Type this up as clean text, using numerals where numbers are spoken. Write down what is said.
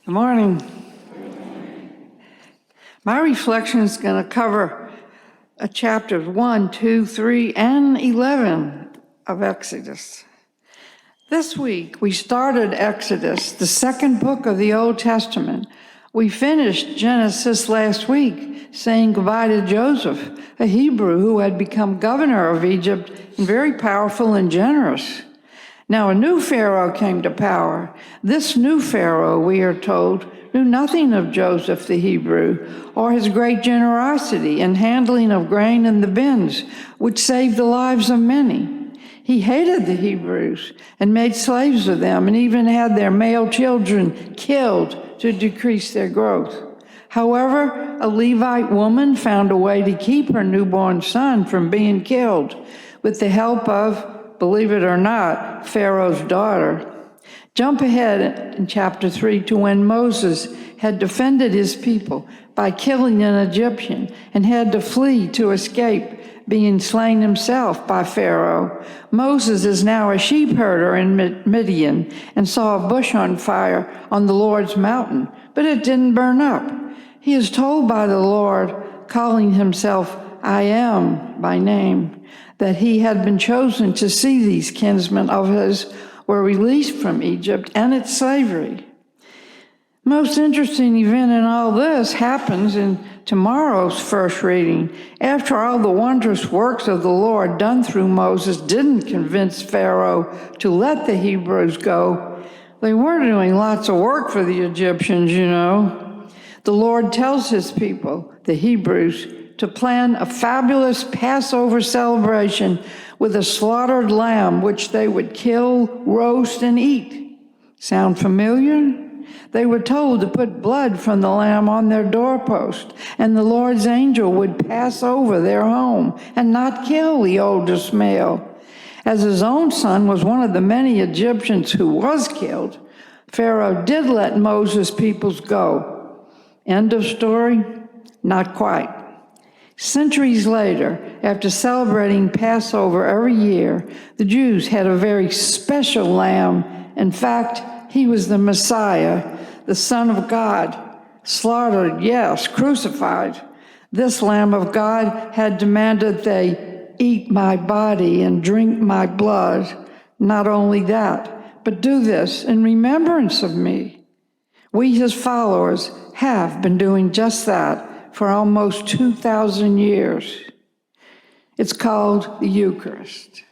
Good morning. My reflection is going to cover chapters 1, 2, 3, and 11 of Exodus. This week, we started Exodus, the second book of the Old Testament. We finished Genesis last week, saying goodbye to Joseph, a Hebrew who had become governor of Egypt and very powerful and generous. Now a new Pharaoh came to power. This new Pharaoh, we are told, knew nothing of Joseph the Hebrew or his great generosity in handling of grain in the bins, which saved the lives of many. He hated the Hebrews and made slaves of them and even had their male children killed to decrease their growth. However, a Levite woman found a way to keep her newborn son from being killed with the help of, believe it or not, Pharaoh's daughter. Jump ahead in chapter 3 to when Moses had defended his people by killing an Egyptian and had to flee to escape being slain himself by Pharaoh. Moses is now a sheep herder in Midian and saw a bush on fire on the Lord's mountain, but it didn't burn up. He is told by the Lord, calling himself I Am by name, that he had been chosen to see these kinsmen of his were released from Egypt and its slavery. Most interesting event in all this happens in tomorrow's first reading. After all the wondrous works of the Lord done through Moses didn't convince Pharaoh to let the Hebrews go, they were doing lots of work for the Egyptians, you know. The Lord tells his people, the Hebrews, to plan a fabulous Passover celebration with a slaughtered lamb, which they would kill, roast, and eat. Sound familiar? They were told to put blood from the lamb on their doorpost, and the Lord's angel would pass over their home and not kill the oldest male. As his own son was one of the many Egyptians who was killed, Pharaoh did let Moses' peoples go. End of story? Not quite. Centuries later, after celebrating Passover every year, the Jews had a very special lamb. In fact, he was the Messiah, the Son of God, slaughtered, yes, crucified. This Lamb of God had demanded they eat my body and drink my blood. Not only that, but do this in remembrance of me. We, his followers, have been doing just that for almost 2,000 years. It's called the Eucharist.